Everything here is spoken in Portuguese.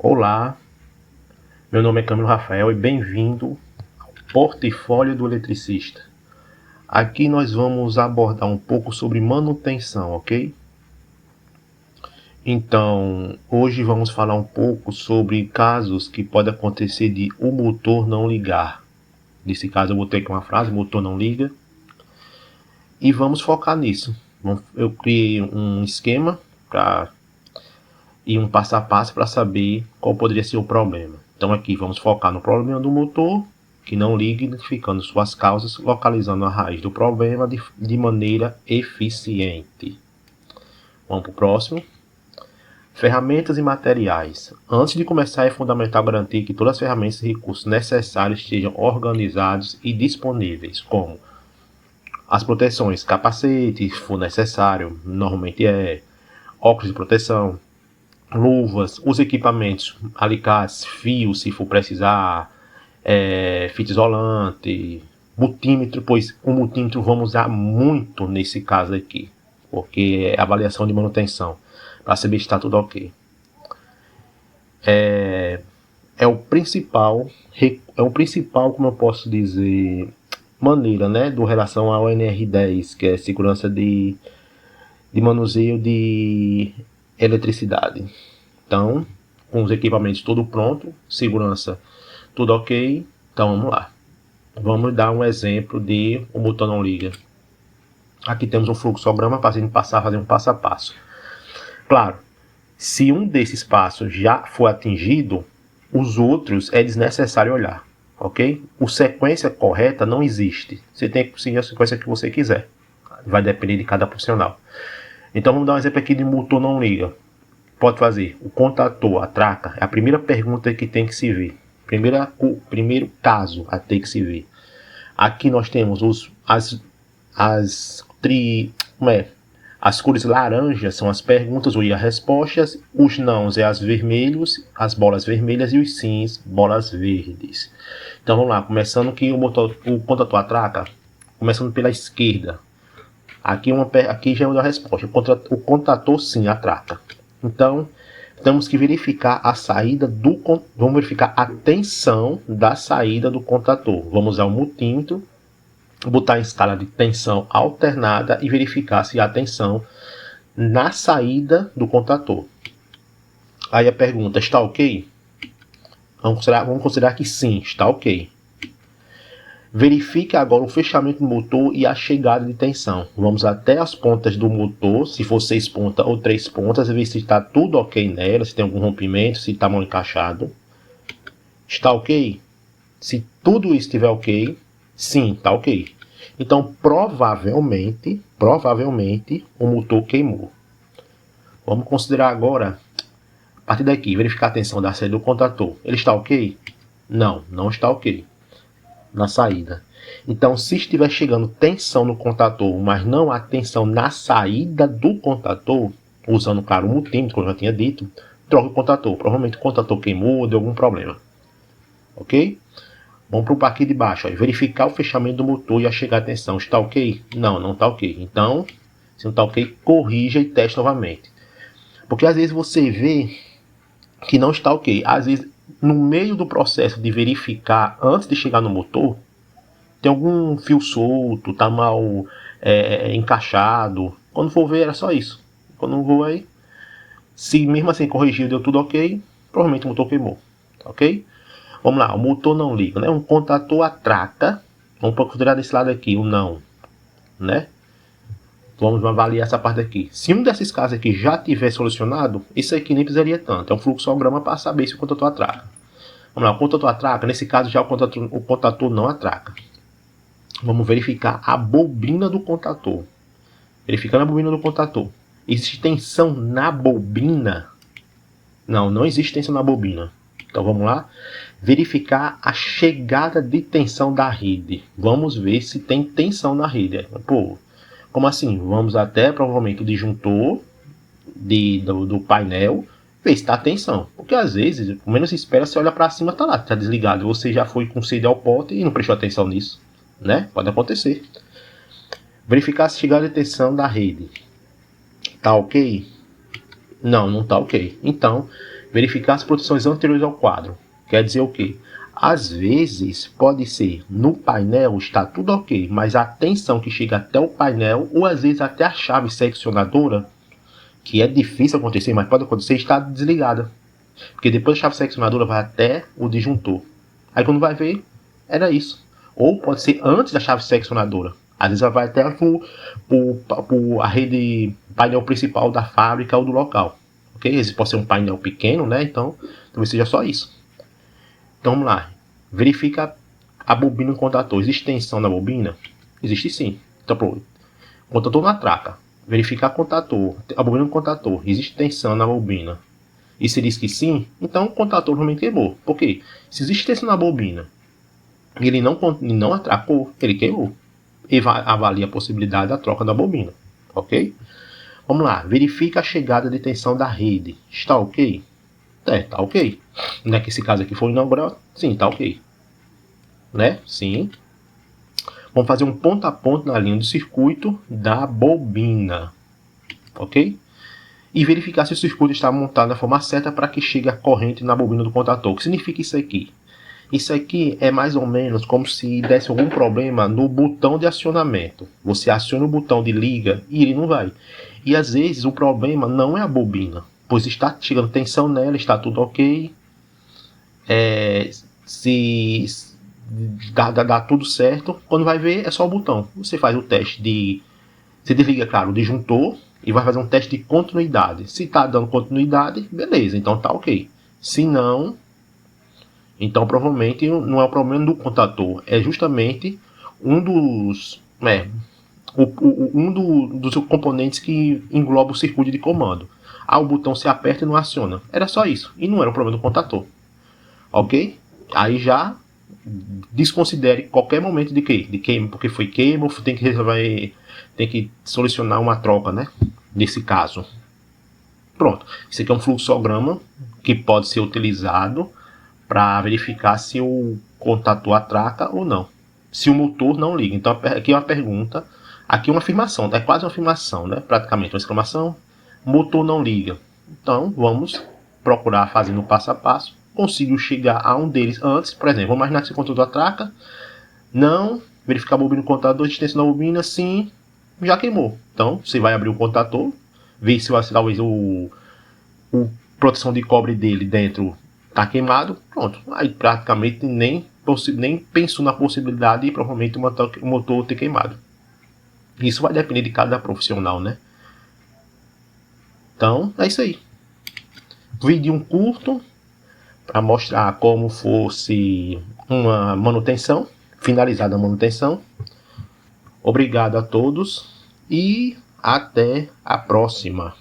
Olá, meu nome é Camilo Rafael e bem-vindo ao Portfólio do Eletricista. Aqui nós vamos abordar um pouco sobre manutenção, ok? Então, hoje vamos falar um pouco sobre casos que podem acontecer de o motor não ligar. Nesse caso eu botei aqui uma frase, motor não liga. E vamos focar nisso. Eu criei um esquema e um passo a passo para saber qual poderia ser o problema. Então aqui vamos focar no problema do motor, que não liga, identificando suas causas, localizando a raiz do problema de maneira eficiente. Vamos para o próximo. Ferramentas e materiais. Antes de começar, é fundamental garantir que todas as ferramentas e recursos necessários estejam organizados e disponíveis, como as proteções, capacete, se for necessário, normalmente óculos de proteção, luvas, os equipamentos, alicates, fios, se for precisar, fita isolante, multímetro, pois o multímetro vamos usar muito nesse caso aqui, porque é avaliação de manutenção, para saber se está tudo ok. É o principal, como eu posso dizer, maneira, né, do relação ao NR10, que é segurança de manuseio de eletricidade. Então, com os equipamentos tudo pronto, segurança tudo ok, então vamos lá. Vamos dar um exemplo de o motor não liga. Aqui temos um fluxograma para a gente fazer um passo a passo. Claro, se um desses passos já for atingido, os outros é desnecessário olhar, ok? A sequência correta não existe. Você tem que seguir a sequência que você quiser. Vai depender de cada profissional. Então vamos dar um exemplo aqui de motor não liga. Pode fazer o contator, a traca, é a primeira pergunta que tem que se ver. Primeiro caso a ter que se ver. Aqui nós temos as cores laranjas são as perguntas e as respostas, os nãos é as bolas vermelhas e os sims, bolas verdes. Então vamos lá, começando que o contator, a traca, começando pela esquerda. Aqui já é a resposta. O contator sim atraca. Então, temos que verificar a saída vamos verificar a tensão da saída do contator. Vamos usar o multímetro, botar em escala de tensão alternada e verificar se há tensão na saída do contator. Aí a pergunta, está ok? Vamos considerar que sim, está ok. Verifique agora o fechamento do motor e a chegada de tensão. Vamos até as pontas do motor, se for 6 pontas ou 3 pontas, ver se está tudo ok nela, se tem algum rompimento, se está mal encaixado. Está ok? Se tudo isso estiver ok, sim, está ok. Então, provavelmente, o motor queimou. Vamos considerar agora, a partir daqui, verificar a tensão da saída do contator. Ele está ok? Não, não está ok na saída. Então, se estiver chegando tensão no contator, mas não há tensão na saída do contator, usando, claro, o multímetro, como eu já tinha dito, troca o contator. Provavelmente o contator queimou ou deu algum problema. Ok? Vamos para o aqui de baixo. Ó, verificar o fechamento do motor e a chegada de tensão. Está ok? Não, não está ok. Então, se não está ok, corrija e teste novamente. Porque às vezes você vê que não está ok. Às vezes, no meio do processo de verificar, antes de chegar no motor, tem algum fio solto, está mal encaixado. Quando for ver, era só isso. Quando não vou aí, se mesmo assim corrigiu, deu tudo ok, provavelmente o motor queimou. Ok? Vamos lá, o motor não liga, né? Um contator atraca. Vamos considerar desse lado aqui, o não, né? Vamos avaliar essa parte aqui. Se um desses casos aqui já tiver solucionado, isso aqui nem precisaria tanto. É um fluxograma para saber se o contator atraca. Vamos lá, o contator atraca. Nesse caso já o contator não atraca. Vamos verificar a bobina do contator. Verificando a bobina do contator. Existe tensão na bobina? Não, não existe tensão na bobina. Então vamos lá. Verificar a chegada de tensão da rede. Vamos ver se tem tensão na rede. Pô, como assim? Vamos até provavelmente o disjuntor do painel, ver se está a tensão. Porque às vezes, o menos espera, você olha para cima, está lá, está desligado. Você já foi com sede ao pote e não prestou atenção nisso, né? Pode acontecer. Verificar a chegada de tensão da rede. Tá ok? Não, não tá ok. Então, Verificar as proteções anteriores ao quadro. Quer dizer o quê? Às vezes pode ser no painel está tudo ok, mas a tensão que chega até o painel, ou às vezes até a chave seccionadora, que é difícil acontecer, mas pode acontecer, está desligada. Porque depois a chave seccionadora vai até o disjuntor. Aí quando vai ver, era isso. Ou pode ser antes da chave seccionadora. Às vezes ela vai até a rede painel principal da fábrica ou do local. Ok? Esse pode ser um painel pequeno, né? Então, talvez seja só isso. Então vamos lá. Verifica a bobina no contator. Existe tensão na bobina? Existe sim. Então, pronto. Contator na traca. Verificar contator. A bobina no contator. Existe tensão na bobina? E se diz que sim, então o contator realmente queimou. Por quê? Se existe tensão na bobina e ele não atracou, ele queimou. E avalia a possibilidade da troca da bobina. Ok? Vamos lá. Verifica a chegada de tensão da rede. Está ok? Tá ok. Não é que esse caso aqui foi inaugural? Sim, tá ok. Né? Sim. Vamos fazer um ponto a ponto na linha do circuito da bobina. Ok? E verificar se o circuito está montado da forma certa para que chegue a corrente na bobina do contator. O que significa isso aqui? Isso aqui é mais ou menos como se desse algum problema no botão de acionamento. Você aciona o botão de liga e ele não vai. E às vezes o problema não é a bobina, pois está chegando tensão nela, está tudo ok. Se dá tudo certo, quando vai ver é só o botão. Você faz o teste de... Você desliga, claro, o disjuntor e vai fazer um teste de continuidade. Se está dando continuidade, beleza, então tá ok. Se não, então provavelmente não é o problema do contator, é justamente um dos dos componentes que engloba o circuito de comando. O botão se aperta e não aciona. Era só isso, e não era o problema do contator. Ok? Aí já desconsidere qualquer momento de queima, porque foi queima, ou tem que resolver, tem que solucionar uma troca, né? Nesse caso. Pronto. Isso aqui é um fluxograma que pode ser utilizado para verificar se o contator atraca ou não. Se o motor não liga. Então aqui é uma pergunta, aqui é uma afirmação, é quase uma afirmação, né? Praticamente uma exclamação. Motor não liga. Então vamos procurar fazer no passo a passo. Consigo chegar a um deles antes. Por exemplo, vamos imaginar que o contator atraca. Não. Verificar a bobina no contador, distância da bobina, sim. Já queimou. Então você vai abrir o contator, ver se talvez o proteção de cobre dele dentro está queimado. Pronto. Aí praticamente nem pensou na possibilidade de provavelmente o motor ter queimado. Isso vai depender de cada profissional, né? Então é isso aí. Vídeo curto para mostrar como fosse uma manutenção, finalizada a manutenção. Obrigado a todos e até a próxima.